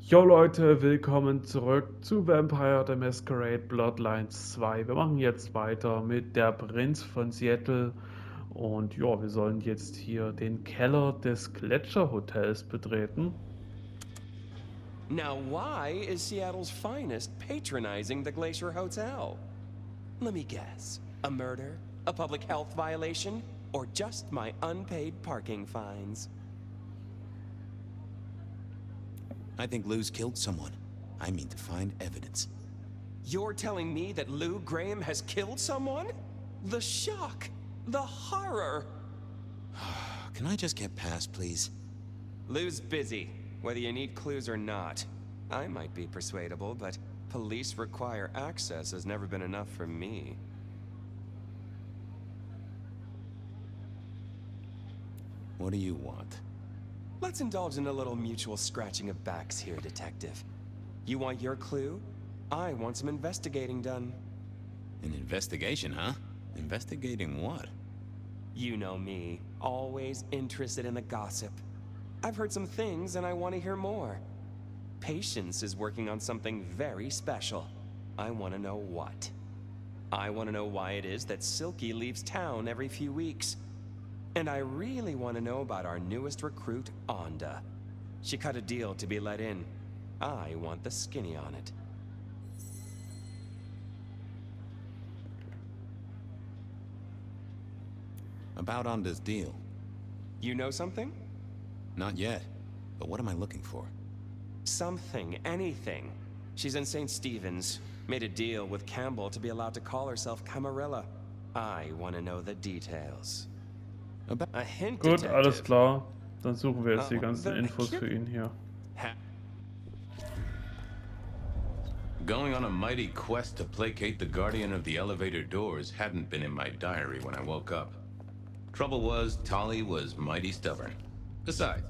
Jo Leute, willkommen zurück zu Vampire The Masquerade Bloodlines 2. Wir machen jetzt weiter mit der Prinz von Seattle und ja, wir sollen jetzt hier den Keller des Gletscherhotels betreten. Now, why is Seattle's finest patronizing the Glacier Hotel? Let me guess. A murder? A public health violation? Or just my unpaid parking fines? I think Lou's killed someone. I mean to find evidence. You're telling me that Lou Graham has killed someone? The shock! The horror! Can I just get past, please? Lou's busy, whether you need clues or not. I might be persuadable, but police require access has never been enough for me. What do you want? Let's indulge in a little mutual scratching of backs here, Detective. You want your clue? I want some investigating done. An investigation, huh? Investigating what? You know me, always interested in the gossip. I've heard some things and I want to hear more. Patience is working on something very special. I want to know what. I want to know why it is that Silky leaves town every few weeks. And I really want to know about our newest recruit, Onda. She cut a deal to be let in. I want the skinny on it. About Onda's deal. You know something? Not yet. But what am I looking for? Something, anything. She's in St. Stephen's. Made a deal with Campbell to be allowed to call herself Camarilla. I want to know the details. A hint, Gut, Detective. alles klar. Dann suchen wir jetzt die ganzen Infos für ihn hier. Going on a mighty quest to placate the guardian of the elevator doors hadn't been in my diary when I woke up. Trouble was, Tolly was mighty stubborn. Besides,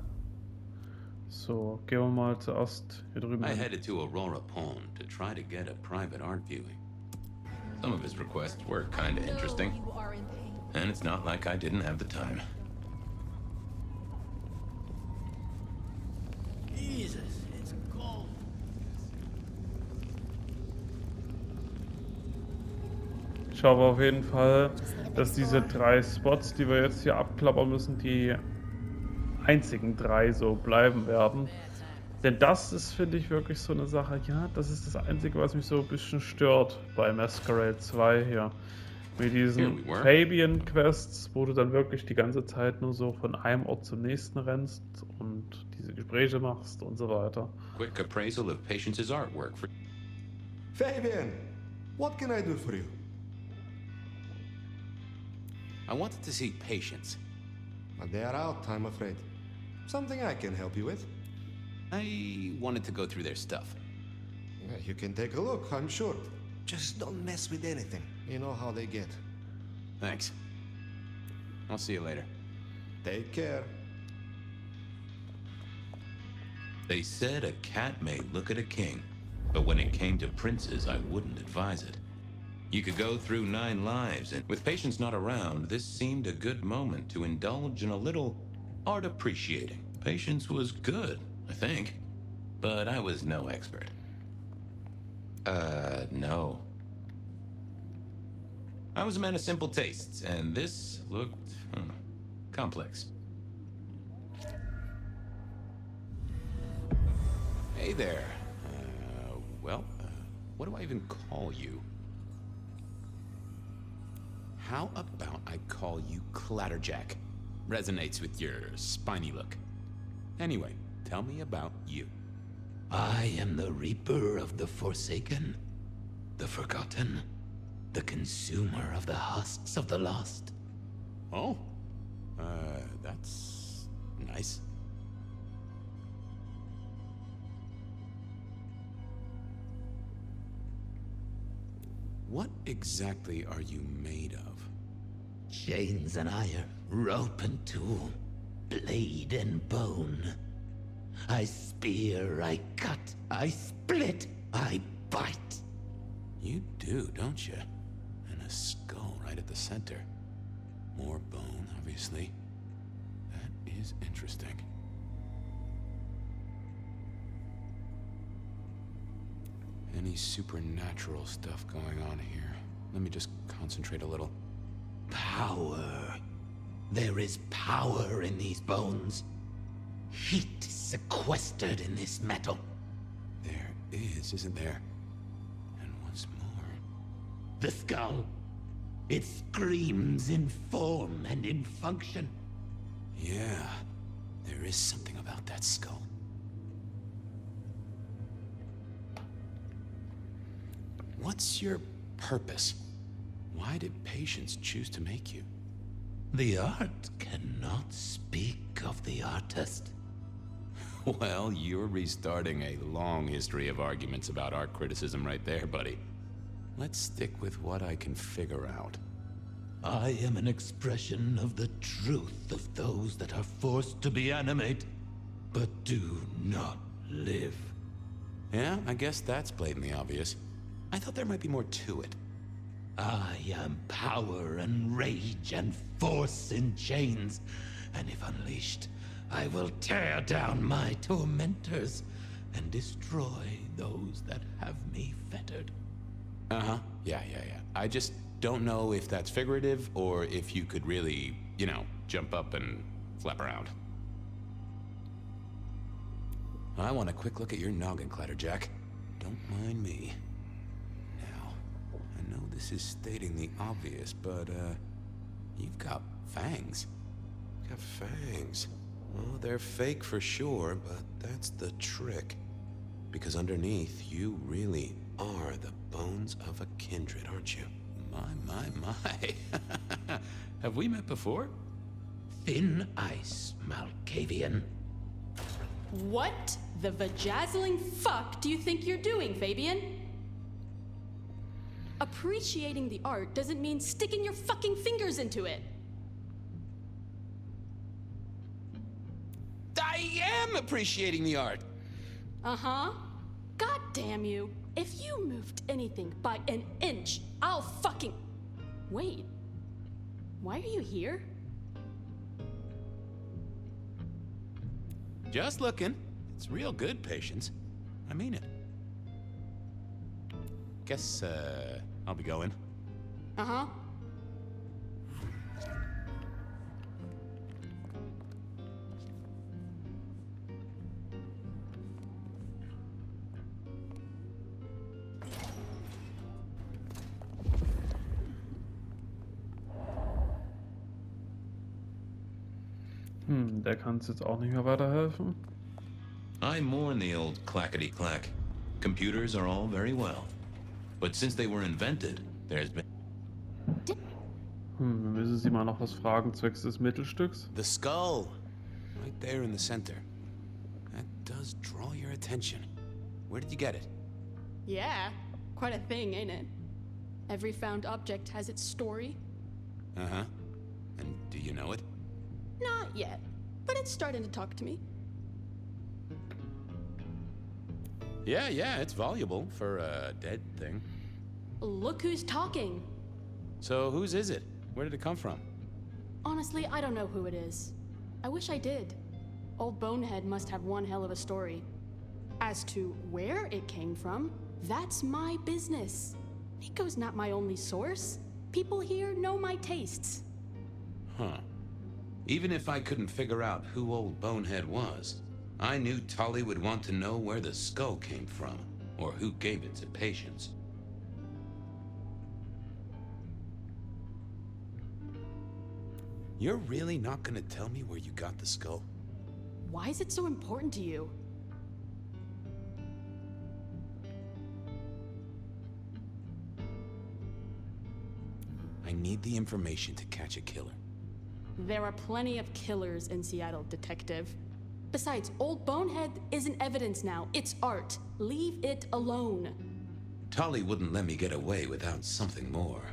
So, gehen wir mal zuerst hier drüben I hin. headed to Aurora Pond to try to get a private art viewing. Some of his requests were kinda interesting, You are in pain. and it's not like I didn't have the time. Jesus, it's cold. Ich hoffe auf jeden Fall, dass diese 3 Spots, die wir jetzt hier abklappern müssen, die einzigen 3 so bleiben werden. Denn das ist, finde ich, wirklich so eine Sache. Ja, das ist das Einzige, was mich so ein bisschen stört bei Masquerade 2 hier. Mit diesen Fabian-Quests, wo du dann wirklich die ganze Zeit nur so von einem Ort zum nächsten rennst und diese Gespräche machst und so weiter. Quick appraisal of Patience's artwork for... Fabian, what can I do for you? I wanted to see Patience. But they are out, I'm afraid. Something I can help you with? I wanted to go through their stuff. Yeah, you can take a look, I'm sure. Just don't mess with anything. You know how they get. Thanks. I'll see you later. Take care. They said a cat may look at a king, but when it came to princes, I wouldn't advise it. You could go through 9 lives, and with Patience not around, this seemed a good moment to indulge in a little art appreciating. Patience was good, I think, but I was no expert. No. I was a man of simple tastes, and this looked complex. Hey there. What do I even call you? How about I call you Clatterjack? Resonates with your spiny look. Anyway, tell me about you. I am the Reaper of the Forsaken, the Forgotten, the consumer of the husks of the lost. Oh, that's nice. What exactly are you made of? Chains and iron, rope and tool, blade and bone. I spear, I cut, I split, I bite. You do, don't you? And a skull right at the center. More bone, obviously. That is interesting. any supernatural stuff going on here. Let me just concentrate a little. Power. There is power in these bones. Heat sequestered in this metal. There is, isn't there? And what's more? The skull. It screams in form and in function. Yeah, there is something about that skull. What's your purpose? Why did Patience choose to make you? The art cannot speak of the artist. Well, you're restarting a long history of arguments about art criticism right there, buddy. Let's stick with what I can figure out. I am an expression of the truth of those that are forced to be animate, but do not live. Yeah, I guess that's blatantly obvious. I thought there might be more to it. I am power and rage and force in chains, and if unleashed, I will tear down my tormentors and destroy those that have me fettered. Uh-huh. Yeah. I just don't know if that's figurative or if you could really, jump up and flap around. I want a quick look at your noggin, Clatterjack. Don't mind me. Now, I know this is stating the obvious, but, you've got fangs. Got fangs. Well, they're fake for sure, but that's the trick. Because underneath, you really are the bones of a kindred, aren't you? My. Have we met before? Thin ice, Malkavian. What the vajazzling fuck do you think you're doing, Fabian? Appreciating the art doesn't mean sticking your fucking fingers into it. I am appreciating the art. Uh-huh. God damn you. If you moved anything by an inch, I'll fucking... Wait. Why are you here? Just looking. It's real good, Patience. I mean it. Guess, I'll be going. Uh-huh. Der kann uns jetzt auch nicht mehr weiterhelfen. I mourn the old clackety-clack. Computers are all very well. But since they were invented, there's been... Wir müssen sie mal noch was fragen zwecks des Mittelstücks. The skull. Right there in the center. That does draw your attention. Where did you get it? Yeah. Quite a thing, ain't it? Every found object has its story. Uh-huh. And do you know it? Not yet, but it's starting to talk to me. Yeah, it's voluble for a dead thing. Look who's talking. So whose is it? Where did it come from? Honestly, I don't know who it is. I wish I did. Old Bonehead must have one hell of a story. As to where it came from, that's my business. Nico's not my only source. People here know my tastes. Huh. Even if I couldn't figure out who old Bonehead was, I knew Tully would want to know where the skull came from, or who gave it to Patience. You're really not gonna tell me where you got the skull? Why is it so important to you? I need the information to catch a killer. There are plenty of killers in Seattle, Detective. Besides, Old Bonehead isn't evidence now. It's art. Leave it alone. Tully wouldn't let me get away without something more.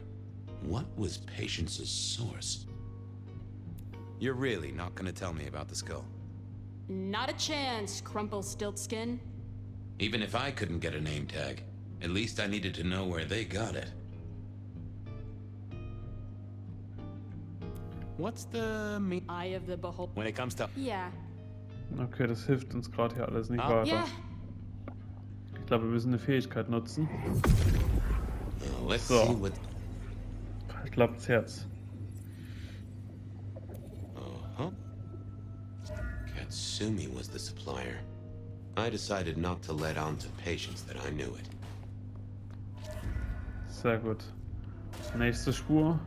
What was Patience's source? You're really not gonna tell me about the skull? Not a chance, Crumple-Stiltskin. Even if I couldn't get a name tag, at least I needed to know where they got it. What's the Eye of the Beholder. when it comes to... Yeah. Okay, das hilft uns gerade hier alles nicht weiter. Yeah. Ich glaube, wir müssen eine Fähigkeit nutzen. Let's So. see what... Klappt's Herz. Uh-huh. Katsumi was the supplier. I decided not to let on to Patience that I knew it. Sehr gut. Nächste Spur.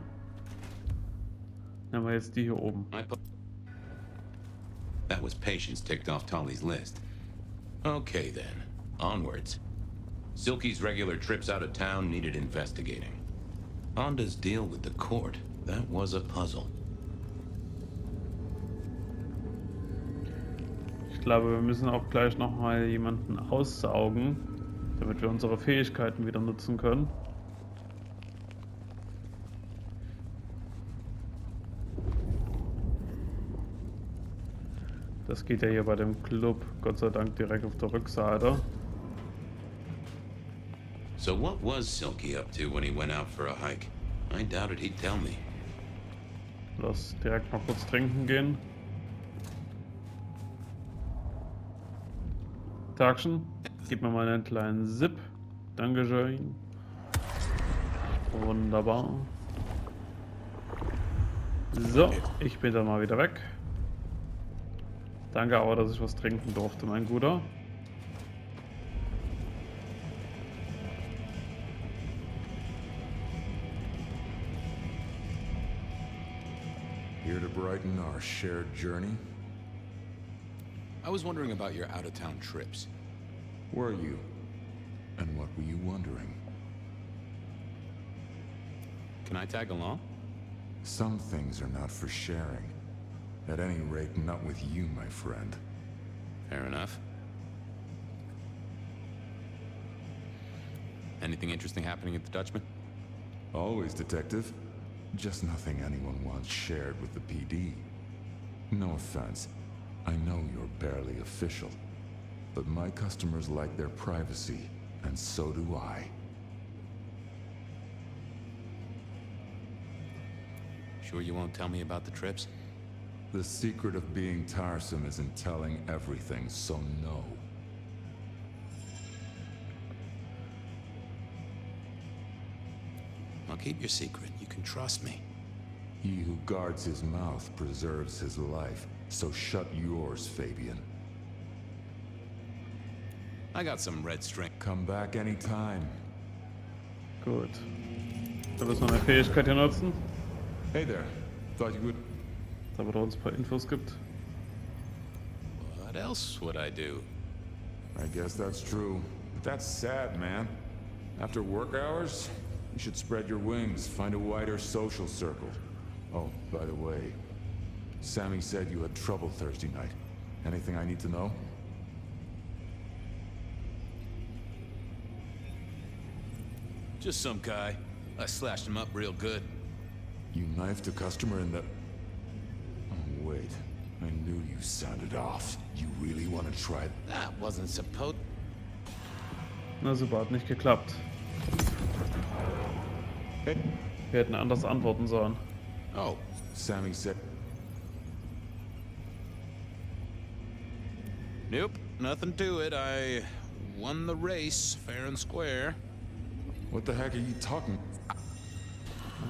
Nehmen wir jetzt die hier oben. That was Patience ticked off Tolly's list. Okay then, onwards. Silky's regular trips out of town needed investigating. Honda's deal with the court, that was a puzzle. Ich glaube, wir müssen auch gleich nochmal jemanden aussaugen, damit wir unsere Fähigkeiten wieder nutzen können. Das geht ja hier bei dem Club, Gott sei Dank, direkt auf der Rückseite. So what was Silky up to when he went out for a hike? I doubted he'd tell me. Lass direkt mal kurz trinken gehen. Tagchen, gib mir mal einen kleinen Sip. Dankeschön. Wunderbar. So, ich bin dann mal wieder weg. Danke aber, dass ich was trinken durfte, mein Guter. Here to brighten our shared journey? I was wondering about your out-of-town trips. Were you? And what were you wondering? Can I tag along? Some things are not for sharing. At any rate, not with you, my friend. Fair enough. Anything interesting happening at the Dutchman? Always, Detective. Just nothing anyone wants shared with the PD. No offense. I know you're barely official. But my customers like their privacy, and so do I. Sure you won't tell me about the trips? The secret of being tiresome is in telling everything, so no. I'll keep your secret. You can trust me. He who guards his mouth preserves his life, so shut yours, Fabian. I got some red string. Come back anytime. Gut. Da müssen wir eine Fähigkeit hier nutzen, Hey there. Thought you would... damit er uns ein paar Infos gibt. What else would I do? I guess that's true. But that's sad, man. After work hours, you should spread your wings, find a wider social circle. Oh, by the way, Sammy said you had trouble Thursday night. Anything I need to know? Just some guy. I slashed him up real good. You knifed a customer in the... Oh, wait. I knew you sounded off. You really want to try... That wasn't supposed... Na super, hat nicht geklappt. Hey. Wir hätten anders antworten sollen. Oh, Sammy said... nope. Nothing to it. I won the race, fair and square. What the heck are you talking...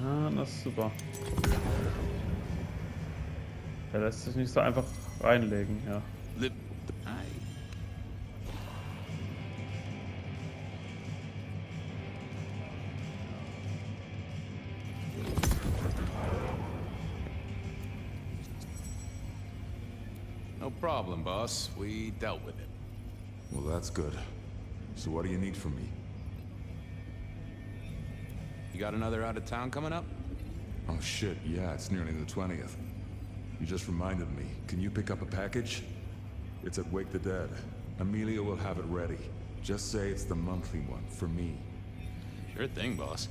Ah, das ist super. Er lässt sich nicht so einfach reinlegen, ja. No problem, boss. We dealt with it. Well, that's good. So what do you need from me? You got another out of town coming up? Oh shit, yeah, it's nearly the 20th. You just reminded me. Can you pick up a package? It's at Wake the Dead. Amelia will have it ready. Just say it's the monthly one, for me. Sure thing, boss.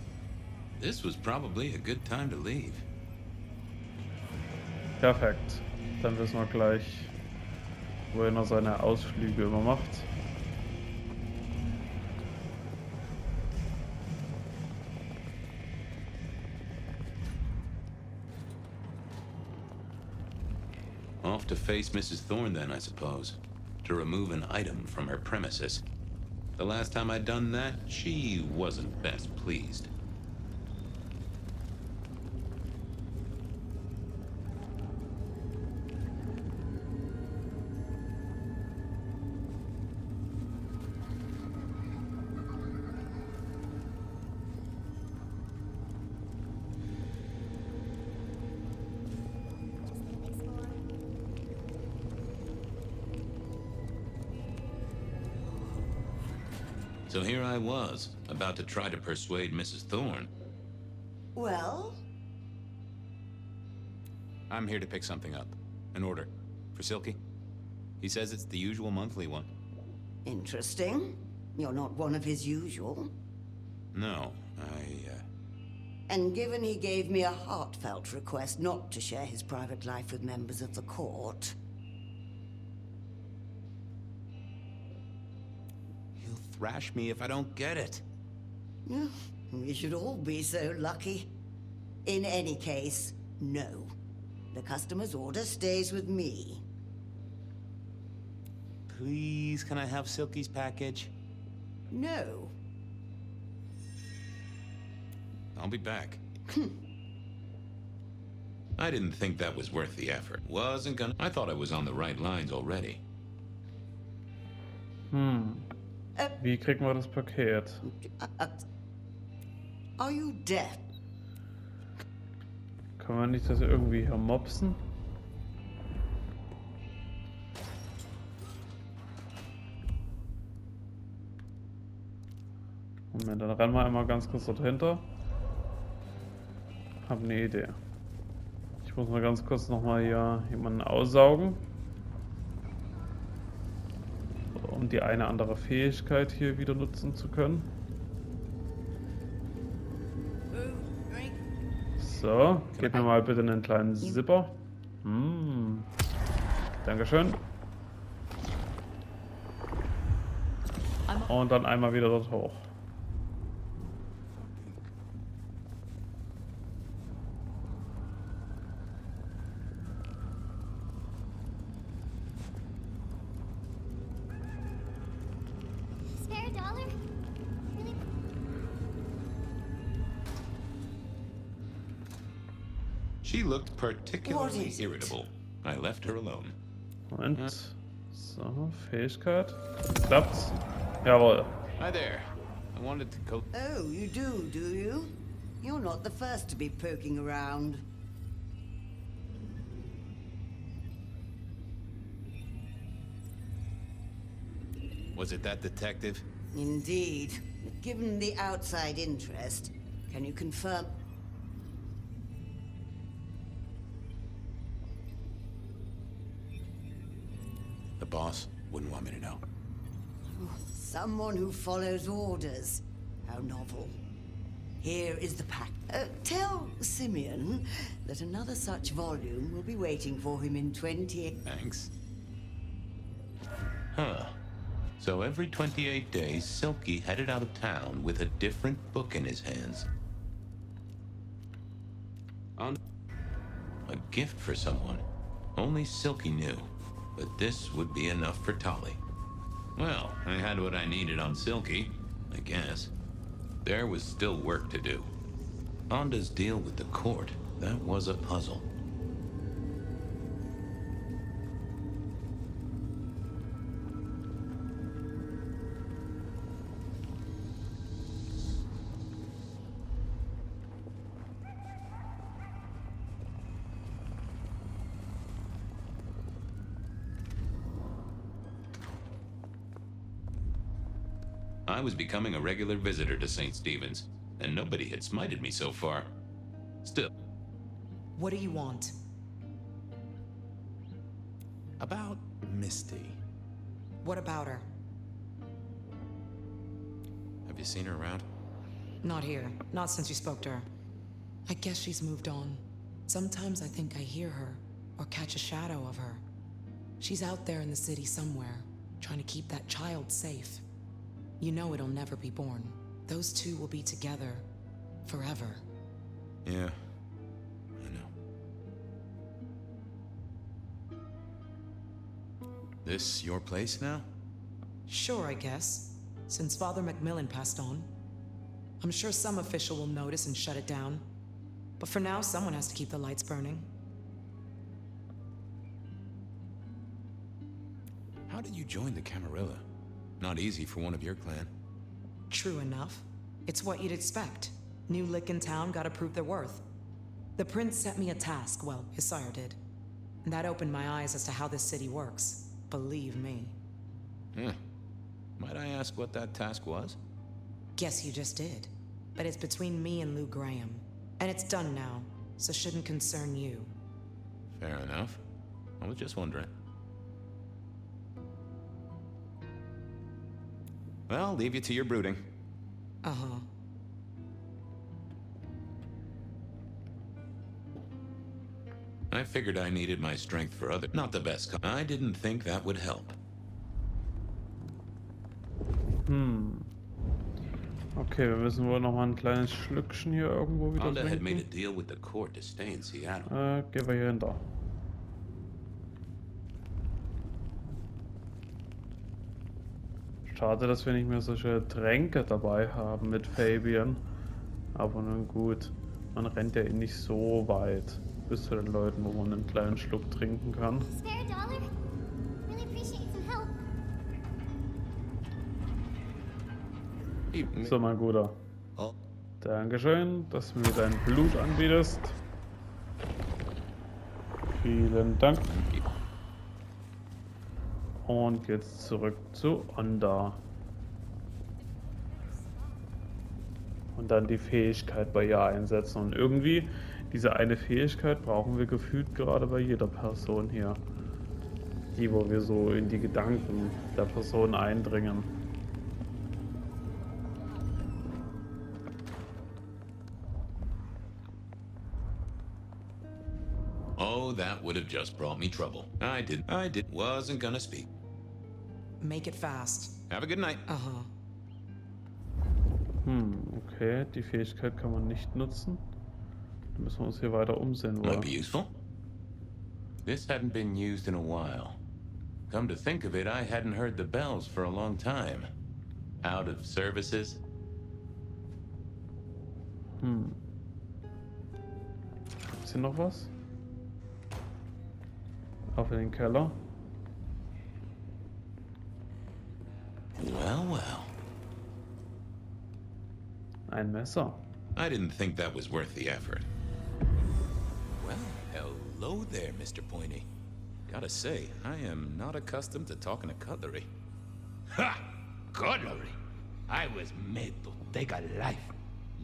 This was probably a good time to leave. Perfekt. Dann wissen wir gleich, wo er noch seine Ausflüge immer macht. Off to face Mrs. Thorne then, I suppose. To remove an item from her premises. The last time I'd done that, she wasn't best pleased. So here I was, about to try to persuade Mrs. Thorne. Well? I'm here to pick something up. An order. For Silky. He says it's the usual monthly one. Interesting. You're not one of his usual. No, And given he gave me a heartfelt request not to share his private life with members of the court... He'll thrash me if I don't get it. We should all be so lucky. In any case, no. The customer's order stays with me. Please, can I have Silky's package? No. I'll be back. I didn't think that was worth the effort. Wasn't gonna... I thought I was on the right lines already. Wie kriegen wir das Paket? Are you deaf? Kann man nicht das irgendwie hier mopsen? Moment, dann rennen wir einmal ganz kurz dort hinter. Hab eine Idee. Ich muss mal ganz kurz nochmal hier jemanden aussaugen. So, um die eine andere Fähigkeit hier wieder nutzen zu können. So, gib mir mal bitte einen kleinen Zipper. Dankeschön. Und dann einmal wieder dort hoch. Spare a dollar? Really? She looked particularly What is it? irritable. I left her alone. Moment. So, Fähigkeit. Klappt's? Jawohl. Hi there. I wanted to go... Oh, you do you? You're not the first to be poking around. Was it that detective? Indeed. Given the outside interest, can you confirm? The boss wouldn't want me to know. Someone who follows orders. How novel. Here is the pack. Tell Simeon that another such volume will be waiting for him in 28... Thanks. Huh. So every 28 days, Silky headed out of town with a different book in his hands. A gift for someone. Only Silky knew. But this would be enough for Tolly. Well, I had what I needed on Silky, I guess. There was still work to do. Onda's deal with the court, that was a puzzle. I was becoming a regular visitor to St. Stephen's, and nobody had smited me so far. Still. What do you want? About Misty. What about her? Have you seen her around? Not here. Not since you spoke to her. I guess she's moved on. Sometimes I think I hear her, or catch a shadow of her. She's out there in the city somewhere, trying to keep that child safe. You know it'll never be born. Those two will be together forever. Yeah, I know. This your place now? Sure, I guess. since Father Macmillan passed on. I'm sure some official will notice and shut it down. But for now, someone has to keep the lights burning. How did you join the Camarilla? Not easy for one of your clan. True enough. It's what you'd expect. New lick in town, gotta prove their worth. The Prince set me a task, well, his sire did. And that opened my eyes as to how this city works. Believe me. Might I ask what that task was? Guess you just did. But it's between me and Lou Graham. And it's done now, so shouldn't concern you. Fair enough. I was just wondering. Well, leave you to your brooding. Uh-huh. I figured I needed my strength for other... Not the best. I didn't think that would help. Okay, wir müssen wohl noch mal ein kleines Schlückchen hier irgendwo wieder Honda had made a trinken. deal with the court to stay in Seattle. Gehen wir hier hinter. Schade, dass wir nicht mehr solche Tränke dabei haben mit Fabian. Aber nun gut, man rennt ja eh nicht so weit bis zu den Leuten, wo man einen kleinen Schluck trinken kann. Spare a dollar? Really appreciate some help. So, mein Guter. Oh. Dankeschön, dass du mir dein Blut anbietest. Vielen Dank. Und jetzt zurück zu Onda. Und dann die Fähigkeit bei ihr einsetzen. Und irgendwie, diese eine Fähigkeit brauchen wir gefühlt gerade bei jeder Person hier. Die, wo wir so in die Gedanken der Person eindringen. Oh, that would have just brought me trouble. Wasn't gonna speak. Make it fast. Have a good night. Uh-huh. Okay, die Fähigkeit kann man nicht nutzen. Dann müssen wir uns hier weiter umsehen Might be wollen. useful. This hadn't been used in a while. Come to think of it, I hadn't heard the bells for a long time. Out of services. Gibt's hier noch was? Auf in den Keller. Well, well. Ein Messer. I didn't think that was worth the effort. Well, hello there, Mr. Pointy. Gotta say, I am not accustomed to talking to cutlery. Ha! Cutlery! I was made to take a life,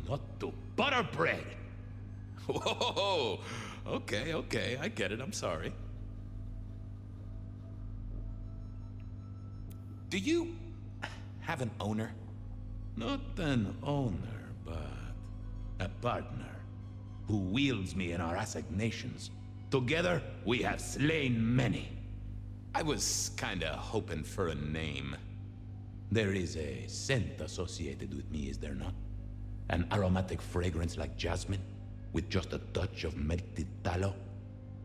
not to butter bread. Whoa! Okay, I get it, I'm sorry. Do you have an owner? Not an owner, but a partner who wields me in our assignations. Together, we have slain many. I was kinda hoping for a name. There is a scent associated with me, is there not? An aromatic fragrance like jasmine, with just a touch of melted tallow.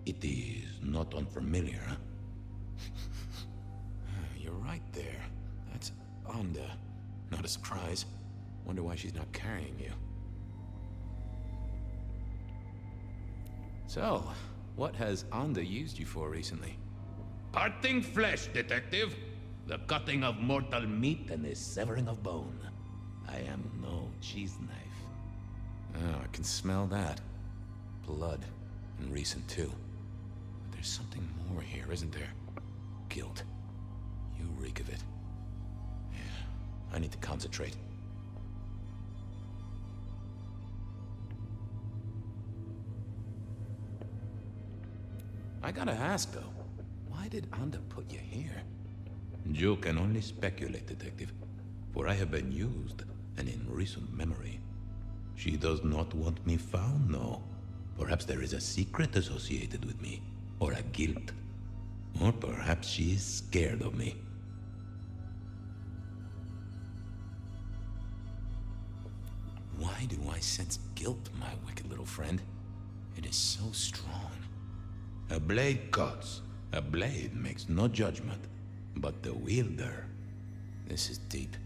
It is not unfamiliar, huh? You're right there. That's Onda. Not a surprise. Wonder why she's not carrying you. So, what has Onda used you for recently? Parting flesh, detective. The cutting of mortal meat and the severing of bone. I am no cheese knife. Oh, I can smell that. Blood. And recent too. But there's something more here, isn't there? Guilt. You reek of it. Yeah, I need to concentrate. I gotta ask though, why did Onda put you here? You can only speculate, detective, for I have been used, and in recent memory. She does not want me found, no. Perhaps there is a secret associated with me, or a guilt. Or perhaps she is scared of me. Why do I sense guilt, my wicked little friend? It is so strong. A blade cuts. A blade makes no judgment. But the wielder... This is deep.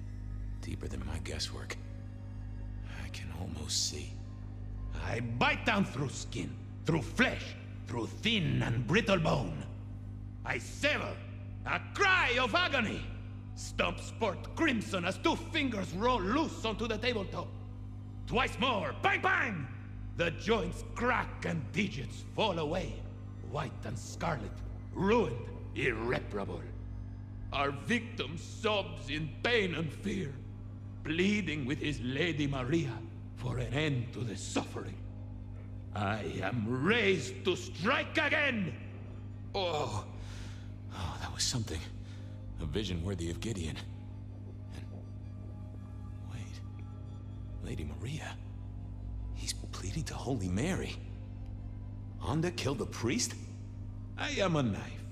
Deeper than my guesswork. I can almost see. I bite down through skin, through flesh, through thin and brittle bone. I sever, a cry of agony. Stumps spurt crimson as 2 fingers roll loose onto the tabletop. Twice more, bang bang! The joints crack and digits fall away. White and scarlet, ruined, irreparable. Our victim sobs in pain and fear, pleading with his Lady Maria for an end to the suffering. I am raised to strike again! Oh, that was something. A vision worthy of Gideon. And... wait. Lady Maria? He's pleading to Holy Mary. Onda killed the priest? I am a knife.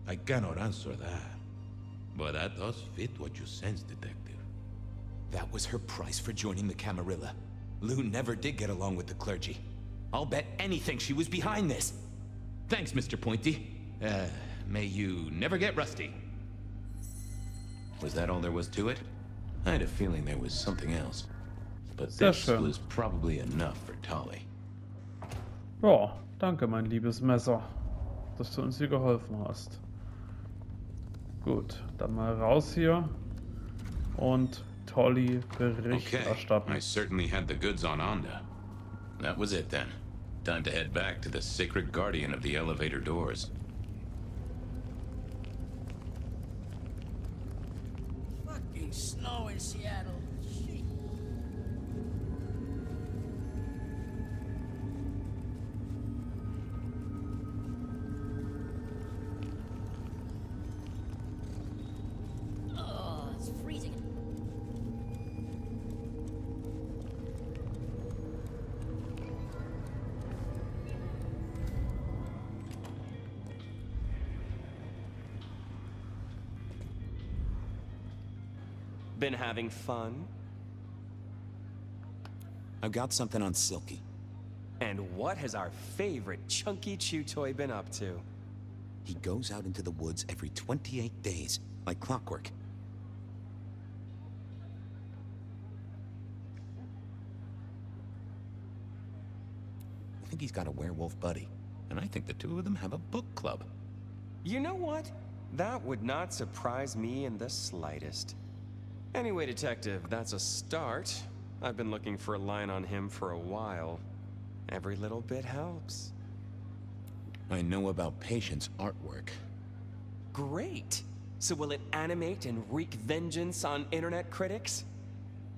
I cannot answer that. But that does fit what you sense, Detective. That was her price for joining the Camarilla. Lou never did get along with the clergy. I'll bet anything she was behind this. Thanks, Mr. Pointy. May you never get rusty. Was that all there was to it? I had a feeling there was something else. But Sehr this schön. was probably enough for Tolly. Ja, danke, mein liebes Messer, dass du uns hier geholfen hast. Gut, dann mal raus hier und Tolly Bericht Okay, erstatten. I certainly had the goods on Onda. That was it then. Time to head back to the sacred guardian of the elevator doors. Fucking snow in Seattle. Shit. Oh, it's freezing. Been having fun? I've got something on Silky. And what has our favorite chunky chew toy been up to? He goes out into the woods every 28 days, like clockwork. I think he's got a werewolf buddy, and I think the two of them have a book club. You know what? That would not surprise me in the slightest. Anyway, Detective, that's a start. I've been looking for a line on him for a while. Every little bit helps. I know about Patience artwork. Great! So will it animate and wreak vengeance on internet critics?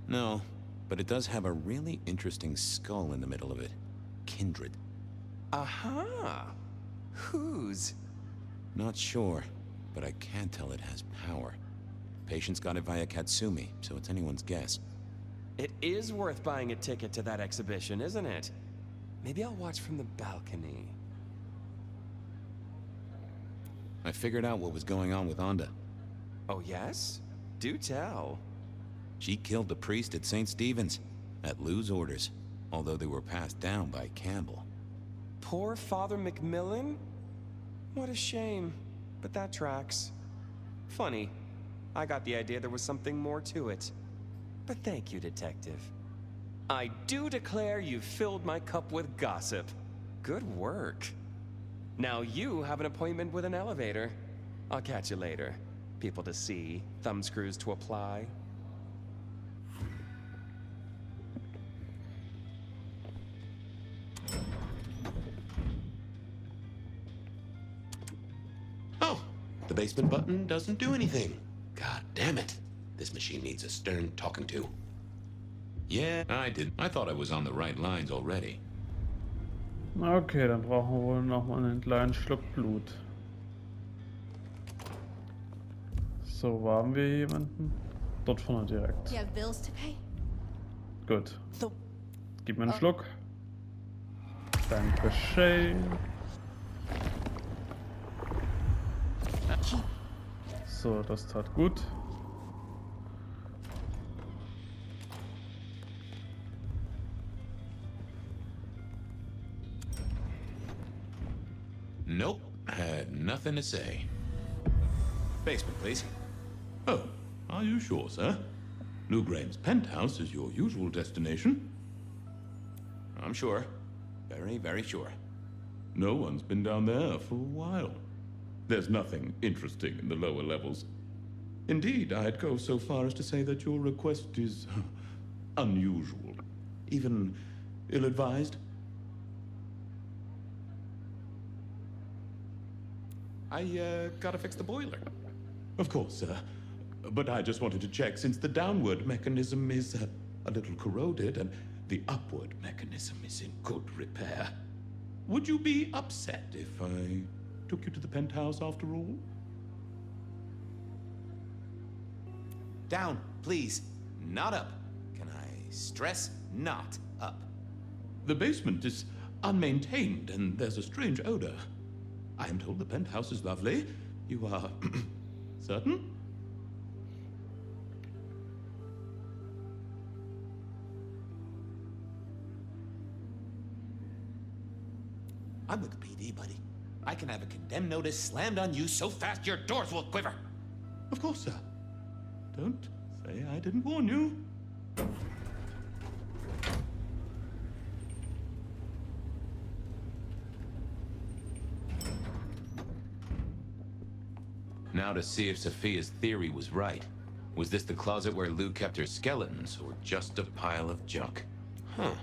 No, but it does have a really interesting skull in the middle of it. Kindred. Aha! Whose? Not sure, but I can tell it has power. Patience got it via Katsumi, so it's anyone's guess. It is worth buying a ticket to that exhibition, isn't it? Maybe I'll watch from the balcony. I figured out what was going on with Onda. Oh, yes? Do tell. She killed the priest at St. Stephen's, at Lou's orders, although they were passed down by Campbell. Poor Father Macmillan? What a shame, but that tracks. Funny. I got the idea there was something more to it. But thank you, Detective. I do declare you've filled my cup with gossip. Good work. Now you have an appointment with an elevator. I'll catch you later. People to see, thumbscrews to apply. Oh, the basement button doesn't do anything. God damn it. This machine needs a stern talking to. Yeah, I did. I thought I was on the right lines already. Okay, dann brauchen wir wohl noch mal einen kleinen Schluck Blut. So, wo haben wir jemanden? Dort vorne direkt. You have bills to pay? Gut. So, Gib mir einen Schluck. Dankeschön. So, das tat gut. Nope, had nothing to say. Basement, please. Oh, are you sure, sir? Newgrave's penthouse is your usual destination. I'm sure. Very, very sure. No one's been down there for a while. There's nothing interesting in the lower levels. Indeed, I'd go so far as to say that your request is unusual, even ill-advised. I gotta fix the boiler. Of course, sir. But I just wanted to check, since the downward mechanism is a little corroded and the upward mechanism is in good repair. Would you be upset if I took you to the penthouse after all? Down, please. Not up. Can I stress not up? The basement is unmaintained and there's a strange odor. I am told the penthouse is lovely. You are certain? I'm with the PD, buddy. I can have a condemned notice slammed on you so fast your doors will quiver. Of course, sir. Don't say I didn't warn you. Now to see if Sophia's theory was right. Was this the closet where Lou kept her skeletons, or just a pile of junk? Huh.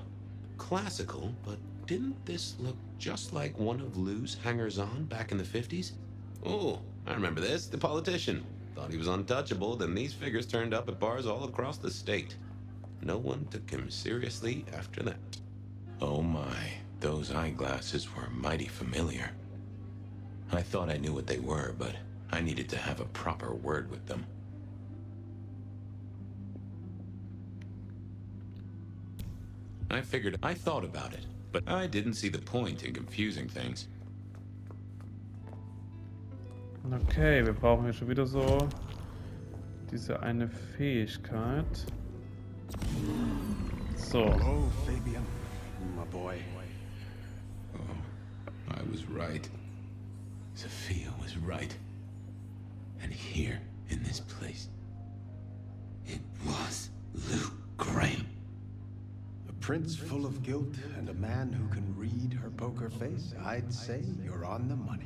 Classical, but didn't this look just like one of Lou's hangers-on back in the 50s? Oh, I remember this. The politician. Thought he was untouchable, then these figures turned up at bars all across the state. No one took him seriously after that. Oh my, those eyeglasses were mighty familiar. I thought I knew what they were, but I needed to have a proper word with them. I thought about it, but I didn't see the point in confusing things. Okay, wir brauchen hier schon wieder so diese eine Fähigkeit. So. Oh, Fabian, my boy. Oh, I was right. Sophia was right. And here, in this place, it was Lou Graham. A prince full of guilt and a man who can read her poker face. I'd say you're on the money.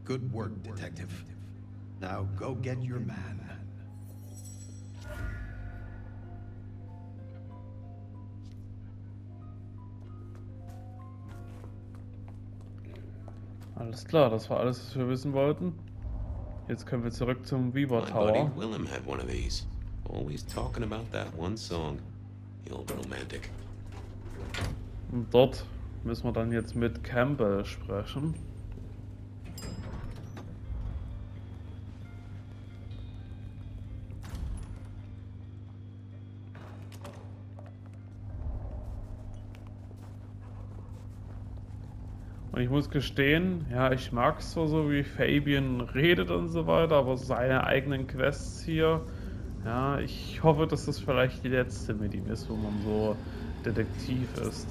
Good work, detective. Now go get your man. Alles klar, das war alles, was wir wissen wollten. Jetzt können wir zurück zum Weaver My Tower. buddy Willem had one of these. Always talking about that one song. The old romantic. Und dort müssen wir dann jetzt mit Campbell sprechen. Und ich muss gestehen, ja, ich mag es zwar so, wie Fabian redet und so weiter, aber seine eigenen Quests hier, ja, ich hoffe, dass das vielleicht die letzte mit ihm ist, wo man so Detektiv ist.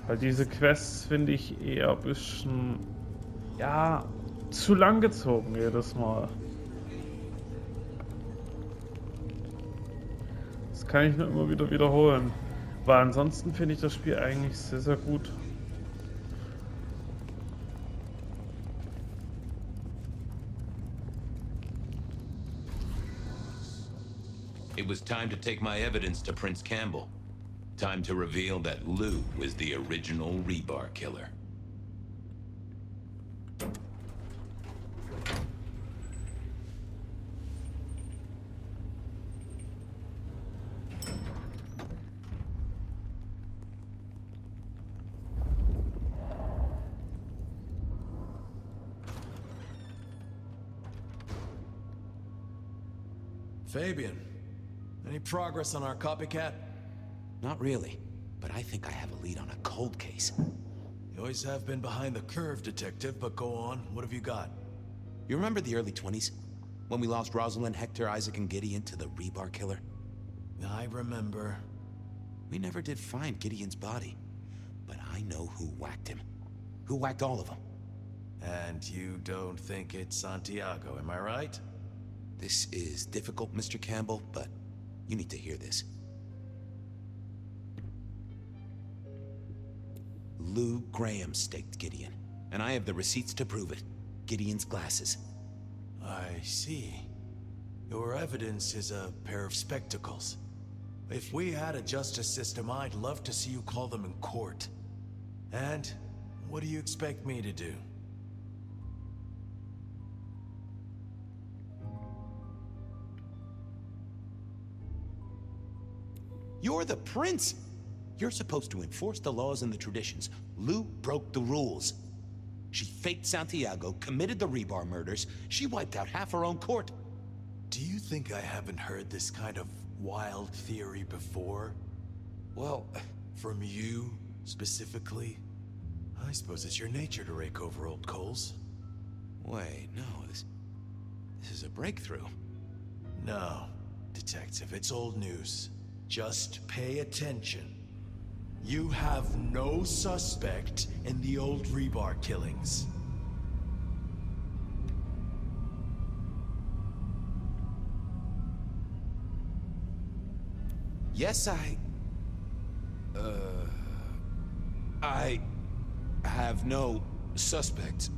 Weil diese Quests finde ich eher ein bisschen, ja, zu lang gezogen jedes Mal. Das kann ich nur immer wieder wiederholen. Weil ansonsten finde ich das Spiel eigentlich sehr, sehr gut. It was time to take my evidence to Prince Campbell. Time to reveal that Lou was the original rebar killer. Fabian, any progress on our copycat? Not really, but I think I have a lead on a cold case. You always have been behind the curve, detective, but go on. What have you got? You remember the early 20s? When we lost Rosalind, Hector, Isaac, and Gideon to the rebar killer? I remember. We never did find Gideon's body, but I know who whacked him. Who whacked all of them. And you don't think it's Santiago, am I right? This is difficult, Mr. Campbell, but you need to hear this. Lou Graham staked Gideon, and I have the receipts to prove it. Gideon's glasses. I see. Your evidence is a pair of spectacles. If we had a justice system, I'd love to see you call them in court. And what do you expect me to do? You're the prince! You're supposed to enforce the laws and the traditions. Lou broke the rules. She faked Santiago, committed the Rebar murders. She wiped out half her own court. Do you think I haven't heard this kind of wild theory before? Well, from you, specifically? I suppose it's your nature to rake over old coals. Wait, no, this is a breakthrough. No, Detective, it's old news. Just pay attention. You have no suspect in the old Rebar killings. Yes, I have no suspects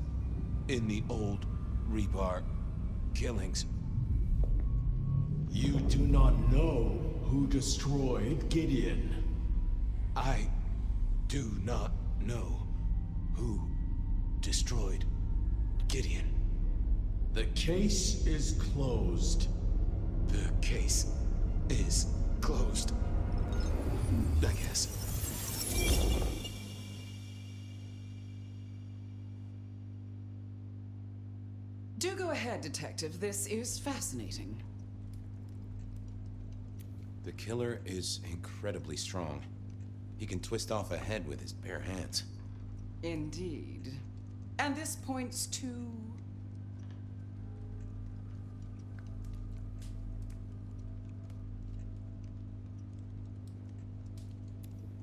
in the old Rebar killings. You do not know who destroyed Gideon. I do not know who destroyed Gideon. The case is closed. The case is closed, I guess. Do go ahead, Detective. This is fascinating. The killer is incredibly strong. He can twist off a head with his bare hands. Indeed. And this points to...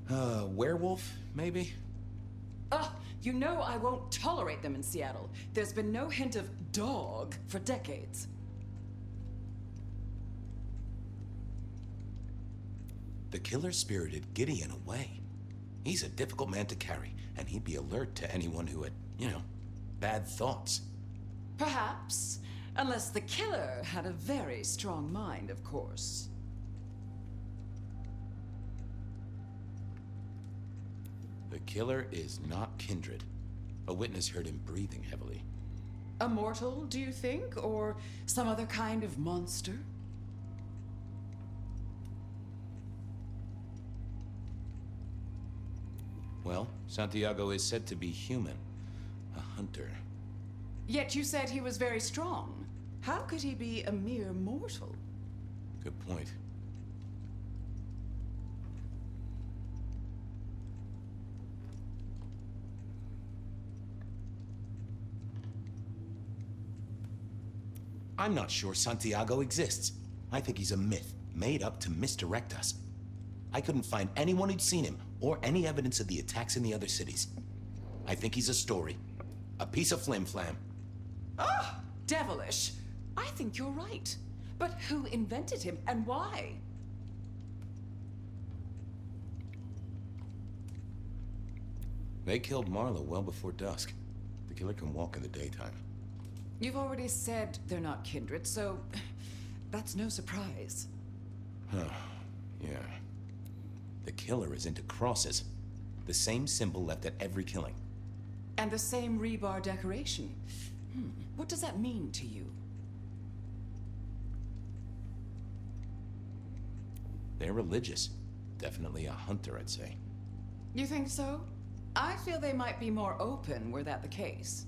Werewolf, maybe? You know I won't tolerate them in Seattle. There's been no hint of dog for decades. The killer spirited Gideon away. He's a difficult man to carry, and he'd be alert to anyone who had, bad thoughts. Perhaps. Unless the killer had a very strong mind, of course. The killer is not kindred. A witness heard him breathing heavily. A mortal, do you think? Or some other kind of monster? Well, Santiago is said to be human. A hunter. Yet you said he was very strong. How could he be a mere mortal? Good point. I'm not sure Santiago exists. I think he's a myth, made up to misdirect us. I couldn't find anyone who'd seen him, or any evidence of the attacks in the other cities. I think he's a story. A piece of flim-flam. Ah, devilish. I think you're right. But who invented him, and why? They killed Marla well before dusk. The killer can walk in the daytime. You've already said they're not kindred, so that's no surprise. Huh, yeah. The killer is into crosses. The same symbol left at every killing. And the same rebar decoration. What does that mean to you? They're religious. Definitely a hunter, I'd say. You think so? I feel they might be more open were that the case.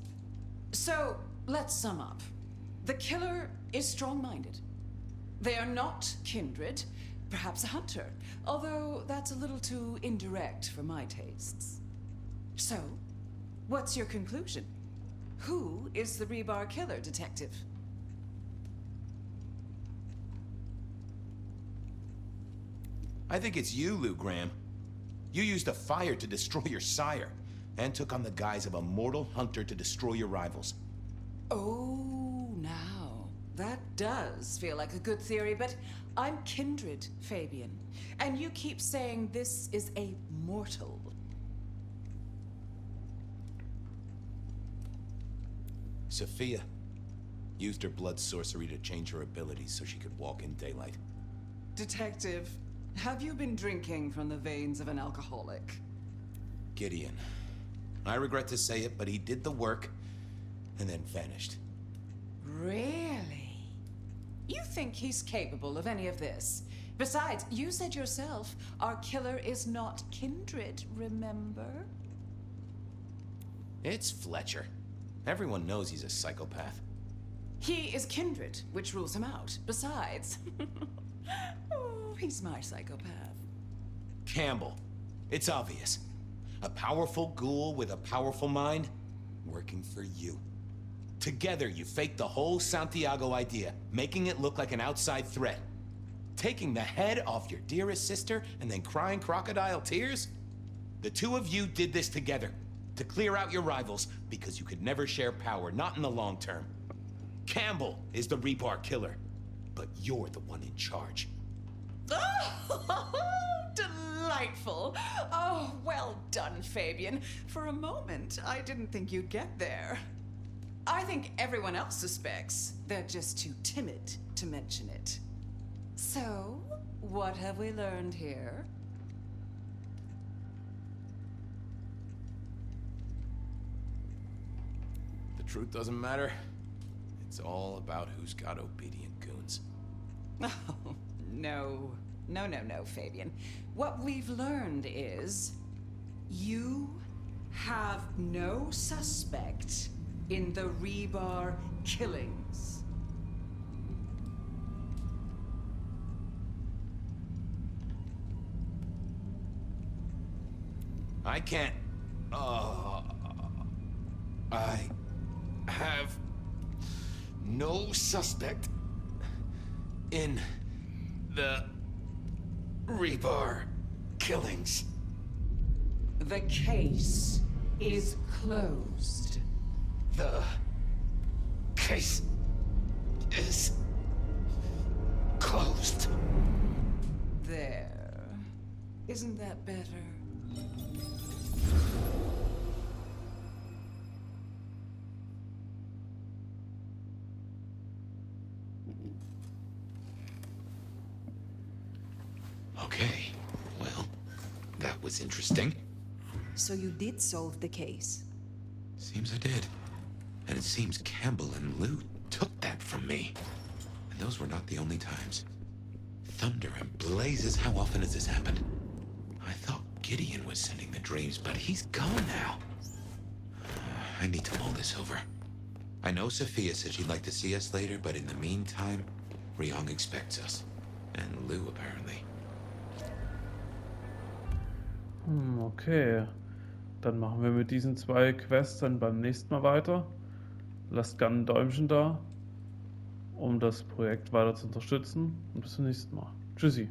So, let's sum up. The killer is strong-minded. They are not kindred, perhaps a hunter, although that's a little too indirect for my tastes. So, what's your conclusion? Who is the rebar killer, Detective? I think it's you, Lou Graham. You used a fire to destroy your sire, and took on the guise of a mortal hunter to destroy your rivals. Oh, now. That does feel like a good theory, but I'm kindred, Fabian. And you keep saying this is a mortal. Sophia used her blood sorcery to change her abilities so she could walk in daylight. Detective, have you been drinking from the veins of an alcoholic? Gideon. I regret to say it, but he did the work and then vanished. Really? You think he's capable of any of this? Besides, you said yourself, our killer is not kindred, remember? It's Fletcher. Everyone knows he's a psychopath. He is kindred, which rules him out. Besides, oh, he's my psychopath. Campbell. It's obvious. A powerful ghoul with a powerful mind, working for you. Together, you faked the whole Santiago idea, making it look like an outside threat. Taking the head off your dearest sister and then crying crocodile tears? The two of you did this together, to clear out your rivals, because you could never share power, not in the long term. Campbell is the rebar killer, but you're the one in charge. Oh, delightful. Oh, well done, Fabian. For a moment, I didn't think you'd get there. I think everyone else suspects. They're just too timid to mention it. So, what have we learned here? The truth doesn't matter. It's all about who's got obedient goons. Oh, no. No, Fabian. What we've learned is you have no suspect in the rebar killings. I can't... I have no suspect in the rebar killings. The case is closed. The case is closed. There. Isn't that better? Okay, well, that was interesting. So you did solve the case? Seems I did. And it seems Campbell and Lou took that from me. And those were not the only times. Thunder and blazes, how often has this happened? I thought Gideon was sending the dreams, but he's gone now. I need to mull this over. I know Sophia said she'd like to see us later, but in the meantime, Ryong expects us. And Lou, apparently. Okay. Dann machen wir mit diesen 2 Quests dann beim nächsten Mal weiter. Lasst gerne ein Däumchen da, um das Projekt weiter zu unterstützen. Und bis zum nächsten Mal. Tschüssi.